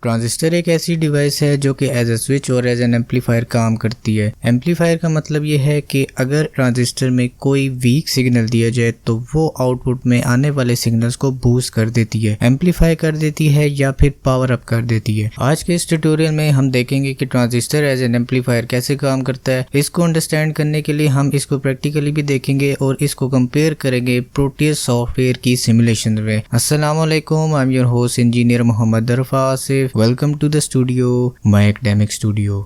Transistor एक ऐसी device है जो कि एज ए स्विच और एज एन एम्पलीफायर काम करती है। एम्पलीफायर का मतलब ये है कि अगर ट्रांजिस्टर में कोई वीक सिग्नल दिया जाए तो वो आउटपुट में आने वाले सिग्नल्स को बूस्ट कर देती है, एम्पलीफाई कर देती है या फिर पावर अप कर देती है। आज के इस ट्यूटोरियल में हम देखेंगे कि ट्रांजिस्टर एज एन एम्पलीफायर कैसे काम करता है। इसको अंडरस्टैंड करने के लिए हम इसको प्रैक्टिकली भी देखेंगे और इसको कंपेयर करेंगे प्रोटियस सॉफ्टवेयर की सिमुलेशन में। अस्सलाम वालेकुम, I am your host engineer Mohammad Arfa Asif. Welcome to the studio, my academic studio.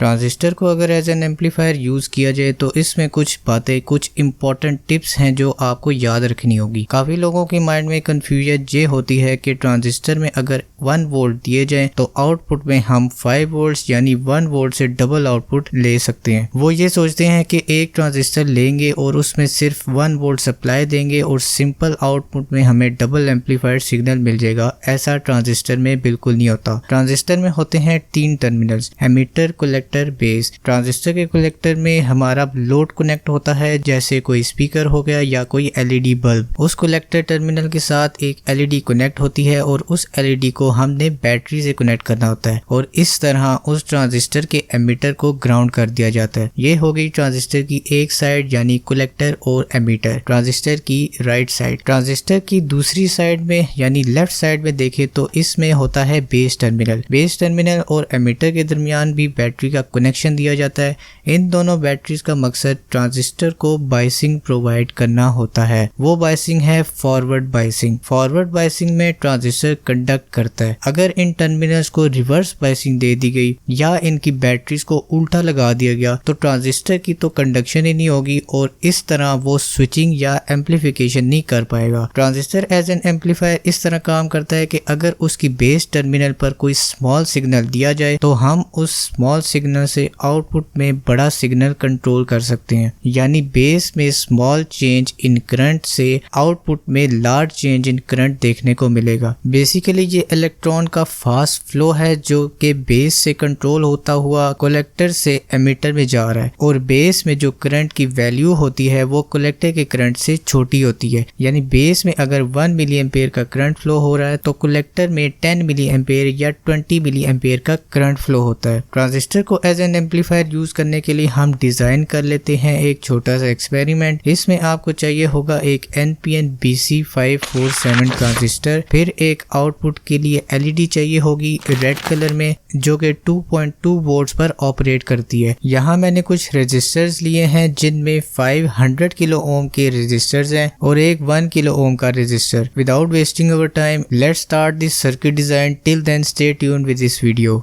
Transistor को अगर एज एन एम्पलीफायर यूज किया जाए तो इसमें कुछ बातें, कुछ इंपॉर्टेंट टिप्स हैं जो आपको याद रखनी होगी। काफी लोगों के माइंड में कंफ्यूजन ये होती है कि ट्रांजिस्टर में अगर 1 वोल्ट दिए जाए तो आउटपुट में हम 5 वोल्ट्स यानी 1 वोल्ट से डबल आउटपुट ले सकते हैं। वो ये सोचते हैं कि एक ट्रांजिस्टर लेंगे और उसमें सिर्फ 1 वोल्ट सप्लाई देंगे और सिंपल आउटपुट में हमें डबल एम्पलीफायर सिग्नल मिल जाएगा। ऐसा ट्रांजिस्टर में बिल्कुल नहीं होता। ट्रांजिस्टर में होते हैं 3 terminals, emitter, collector, base. Transistor के कलेक्टर में हमारा लोड कनेक्ट होता है, जैसे कोई स्पीकर हो गया या कोई एलईडी बल्ब। उस कलेक्टर टर्मिनल के साथ एक एलईडी कनेक्ट होती है और उस एलईडी को हमने बैटरी से कनेक्ट करना होता है और इस तरह उस ट्रांजिस्टर के एमिटर को ग्राउंड कर दिया जाता है। ये हो गई ट्रांजिस्टर की एक साइड यानी कलेक्टर और एमिटर। ट्रांजिस्टर की राइट साइड। ट्रांजिस्टर की दूसरी साइड में यानी लेफ्ट साइड में देखें तो इसमें होता है बेस टर्मिनल। बेस टर्मिनल और एमिटर के दरमियान भी बैटरी का कनेक्शन दिया जाता है। इन दोनों बैटरीज का मकसद ट्रांजिस्टर को बायसिंग प्रोवाइड करना होता है। वो बायसिंग है फॉरवर्ड बायसिंग। फॉरवर्ड बायसिंग में ट्रांजिस्टर कंडक्ट करता है। अगर इन टर्मिनल्स को रिवर्स बायसिंग दे दी गई या इनकी बैटरीज को उल्टा लगा दिया गया तो ट्रांजिस्टर की तो कंडक्शन ही नहीं होगी और इस तरह वो स्विचिंग या एम्पलीफिकेशन नहीं कर पाएगा। ट्रांजिस्टर एज एन एम्पलीफायर इस तरह काम करता है कि अगर उसकी बेस टर्मिनल पर कोई स्मॉल सिग्नल दिया जाए तो हम उस स्मॉल सिग्नल से आउटपुट में बड़ा सिग्नल कंट्रोल कर सकते हैं। यानी बेस में स्मॉल चेंज इन करंट से आउटपुट में लार्ज चेंज इन करंट देखने को मिलेगा। बेसिकली ये इलेक्ट्रॉन का फास्ट फ्लो है जो कि बेस से कंट्रोल होता हुआ कलेक्टर से एमिटर में जा रहा है और बेस में जो करंट की वैल्यू होती है वो कलेक्टर के करंट से छोटी होती है। यानी बेस में अगर 1 मिली एम्पेयर का करंट फ्लो हो रहा है तो कलेक्टर में 10 मिली एम्पेयर या 20 मिली एम्पेयर का करंट फ्लो होता है। ट्रांजिस्टर को एज एन एम्पलीफायर यूज करने के लिए हम डिजाइन कर लेते हैं एक छोटा सा एक्सपेरिमेंट। इसमें आपको चाहिए होगा एक NPN BC547 ट्रांजिस्टर, फिर एक आउटपुट के लिए एलईडी चाहिए होगी रेड कलर में जो कि 2.2 वोल्ट्स पर ऑपरेट करती है। यहाँ मैंने कुछ रेजिस्टर्स लिए हैं जिनमें 500 किलो ओम के रेजिस्टर्स हैं और एक 1 किलो ओम का resistor. Without wasting our time let's start this circuit design. Till then stay tuned with this video.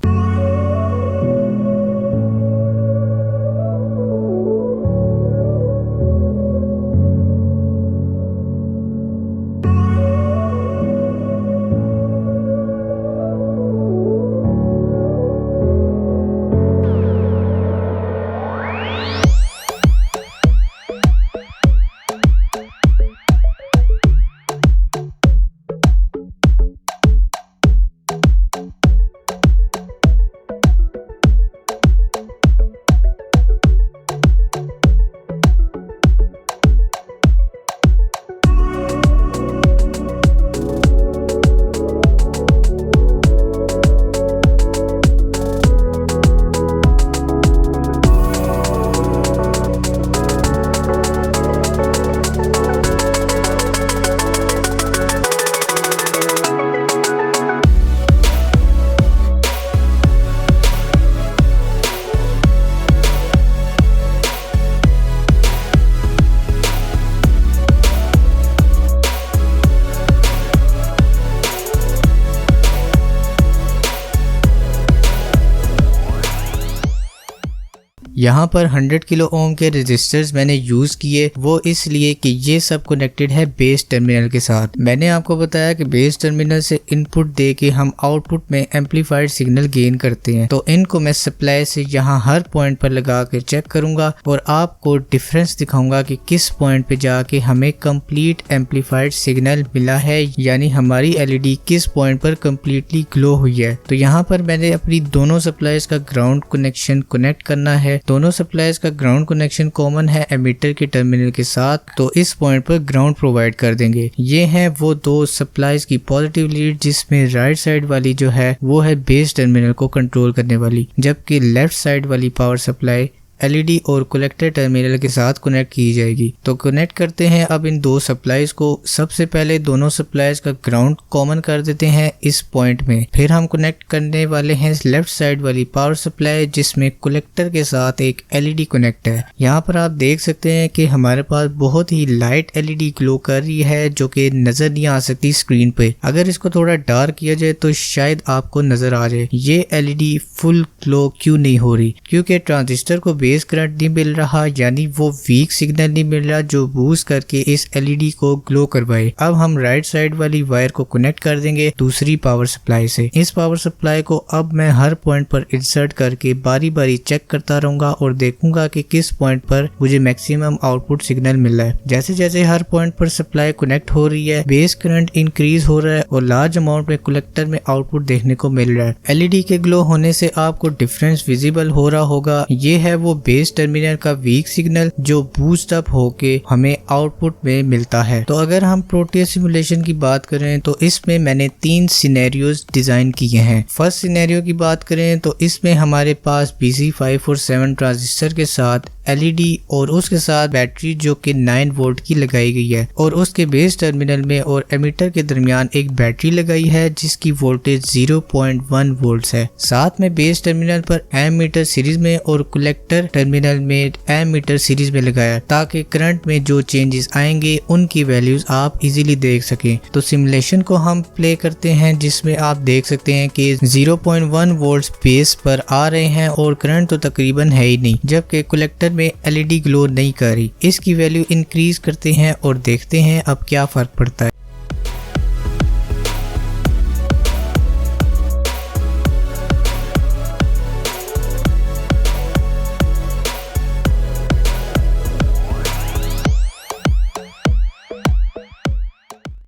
यहाँ पर 100 किलो ओम के रेजिस्टर्स मैंने यूज किए, वो इसलिए कि ये सब कनेक्टेड है बेस टर्मिनल के साथ। मैंने आपको बताया कि बेस टर्मिनल से इनपुट दे के हम आउटपुट में एम्पलीफाइड सिग्नल गेन करते हैं, तो इनको मैं सप्लाई से यहाँ हर पॉइंट पर लगा कर चेक करूंगा और आपको डिफरेंस दिखाऊंगा कि किस पॉइंट पे जाके हमें कंप्लीट एम्पलीफाइड सिग्नल मिला है, यानी हमारी एलईडी किस पॉइंट पर कंप्लीटली ग्लो हुई है। तो यहाँ पर मैंने अपनी दोनों सप्लाईज का ग्राउंड कनेक्शन कनेक्ट करना है दोनों सप्लाईज का ग्राउंड कनेक्शन कॉमन है एमिटर के टर्मिनल के साथ, तो इस पॉइंट पर ग्राउंड प्रोवाइड कर देंगे। ये है वो दो सप्लाईज की पॉजिटिव लीड, जिसमें राइट साइड वाली जो है वो है बेस टर्मिनल को कंट्रोल करने वाली, जबकि लेफ्ट साइड वाली पावर सप्लाई एलईडी और कलेक्टर टर्मिनल के साथ कनेक्ट की जाएगी। तो कनेक्ट करते हैं अब इन दो सप्लाईज को। सबसे पहले दोनों सप्लाईज का ग्राउंड कॉमन कर देते हैं इस पॉइंट में। फिर हम कनेक्ट करने वाले हैं लेफ्ट साइड वाली पावर सप्लाई, जिसमें कलेक्टर के साथ एक एलईडी कनेक्ट है। यहाँ पर आप देख सकते हैं कि हमारे पास बहुत ही लाइट एलईडी ग्लो कर रही है, जो कि नजर नहीं आ सकती स्क्रीन पे। अगर इसको थोड़ा डार्क किया जाए तो शायद आपको नजर आ जाए। ये एलईडी फुल ग्लो क्यों नहीं हो रही? क्योंकि ट्रांजिस्टर को बेस करंट नहीं मिल रहा, यानी वो वीक सिग्नल नहीं मिल रहा जो बूस्ट करके इस एलईडी को ग्लो करवाए। अब हम राइट साइड वाली वायर को कनेक्ट कर देंगे दूसरी पावर सप्लाई से। इस पावर सप्लाई को अब मैं हर पॉइंट पर इंसर्ट करके बारी बारी चेक करता रहूंगा और देखूंगा कि किस पॉइंट पर मुझे मैक्सिमम आउटपुट सिग्नल मिल रहा है। जैसे जैसे हर पॉइंट पर सप्लाई कनेक्ट हो रही है, बेस करंट इंक्रीज हो रहा है और लार्ज अमाउंट में कलेक्टर में आउटपुट देखने को मिल रहा है। एलईडी के ग्लो होने से आपको डिफरेंस विजिबल हो रहा होगा। ये है वो बेस टर्मिनल का वीक सिग्नल जो बूस्ट अप होके हमें आउटपुट में मिलता है। तो अगर हम प्रोटियस सिमुलेशन की बात करें तो इसमें मैंने 3 सिनेरियोज डिजाइन किए हैं। फर्स्ट सिनेरियो की बात करें तो इसमें हमारे पास BC5 और 7 ट्रांजिस्टर के साथ एलईडी और उसके साथ बैटरी जो कि 9 वोल्ट की लगाई गई है, और उसके बेस टर्मिनल में और एमीटर के दरमियान एक बैटरी लगाई है जिसकी वोल्टेज 0.1 वोल्ट है। साथ में बेस टर्मिनल पर एमीटर सीरीज में और कलेक्टर टर्मिनल में एमीटर सीरीज में लगाया, ताकि करंट में जो चेंजेस आएंगे उनकी वैल्यूज आप इजीली देख सकें। तो सिमुलेशन को हम प्ले करते हैं, जिसमें आप देख सकते हैं कि 0.1 वोल्ट बेस पर आ रहे हैं और करंट तो तकरीबन है ही नहीं, जबकि कलेक्टर में एलईडी ग्लो नहीं कर रही। इसकी वैल्यू इंक्रीज करते हैं और देखते हैं अब क्या फर्क पड़ता है।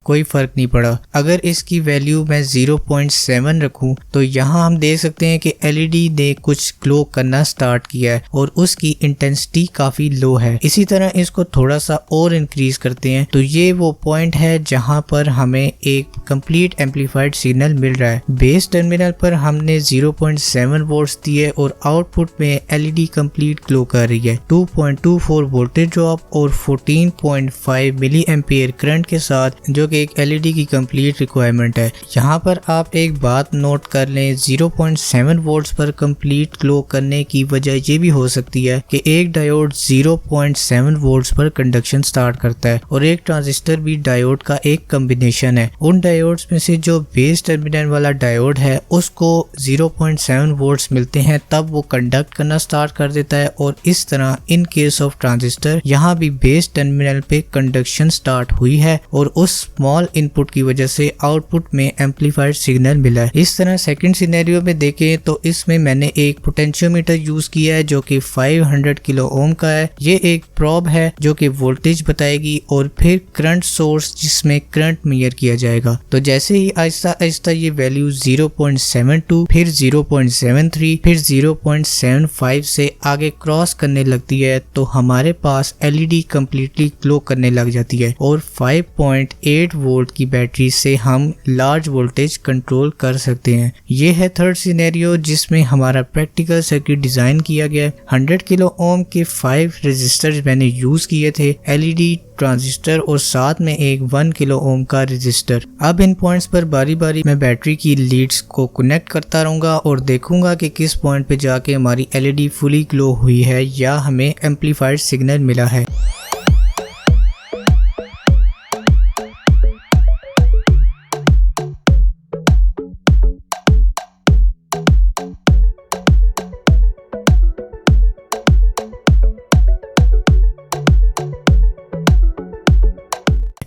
कोई फर्क नहीं पड़ा। अगर इसकी वैल्यू मैं 0.7 रखूं तो यहाँ हम देख सकते हैं कि एलईडी ने कुछ ग्लो करना स्टार्ट किया है और उसकी इंटेंसिटी काफी लो है। इसी तरह इसको थोड़ा सा और इंक्रीज करते हैं तो ये वो पॉइंट है जहाँ पर हमें एक कंप्लीट एम्पलीफाइड सिग्नल मिल रहा है। बेस टर्मिनल पर हमने 0.7 वोल्ट्स दिए और आउटपुट में एलईडी कंप्लीट ग्लो कर रही है। 2.24 वोल्टेज ड्रॉप और 14.5 मिली एम्पियर करंट के साथ, जो कि एक एलईडी की कंप्लीट रिक्वायरमेंट है। यहाँ पर आप एक बात नोट कर लें, 0.7 वोल्ट्स पर कंप्लीट ग्लो करने की वजह ये भी हो सकती है कि एक डायोड 0.7 वोल्ट्स पर कंडक्शन स्टार्ट करता है और एक ट्रांजिस्टर भी डायोड का एक कॉम्बिनेशन है। उन डायोड्स में से जो बेस टर्मिनल वाला डायोड है उसको 0.7 वोल्ट्स मिलते हैं, तब वो कंडक्ट करना स्टार्ट कर देता है और इस तरह इन केस ऑफ ट्रांजिस्टर यहाँ भी बेस टर्मिनल पे कंडक्शन स्टार्ट हुई है और उस स्मॉल इनपुट की वजह से आउटपुट में एम्पलीफाइड सिग्नल मिला है। इस तरह सेकंड सिनेरियो में देखें तो इसमें मैंने एक पोटेंशियोमीटर यूज किया है जो कि 500 किलो ओम का है। ये एक प्रोब है जो कि वोल्टेज बताएगी और फिर करंट सोर्स जिसमें करंट मेजर किया जाएगा। तो जैसे ही आहिस्ता आहिस्ता ये वैल्यू 0.72 फिर 0.73 फिर 0.75 से आगे क्रॉस करने लगती है तो हमारे पास एलईडी कंप्लीटली ग्लो करने लग जाती है और 5.8 वोल्ट की बैटरी से हम लार्ज वोल्टेज कंट्रोल कर सकते हैं। ये है थर्ड सिनेरियो जिसमें हमारा प्रैक्टिकल सर्किट डिजाइन किया गया। 100 किलो ओम के 5 रेजिस्टर्स मैंने यूज किए थे, एलईडी, ट्रांजिस्टर और साथ में एक 1 किलो ओम का रेजिस्टर। अब इन पॉइंट्स पर बारी बारी मैं बैटरी की लीड्स को कनेक्ट करता रहूंगा और देखूंगा कि किस पॉइंट पे जाके हमारी एलईडी फुली ग्लो हुई है या हमें एम्पलीफाइड सिग्नल मिला है।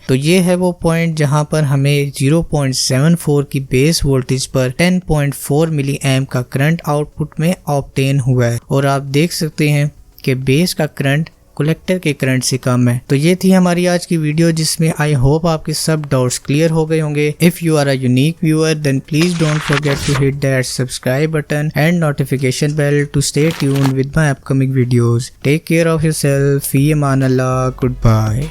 तो ये है वो पॉइंट जहां पर हमें 0.74 की बेस वोल्टेज पर 10.4 मिली एम्प का करंट आउटपुट में ऑब्टेन हुआ है और आप देख सकते हैं कि बेस का करंट कलेक्टर के करंट से कम है। तो ये थी हमारी आज की वीडियो, जिसमें आई होप आपके सब डाउट्स क्लियर हो गए होंगे। If you are a unique viewer then please don't forget to hit that subscribe button and notification bell to stay tuned with my upcoming videos. Take care of yourself, फी अमान अल्लाह, good bye.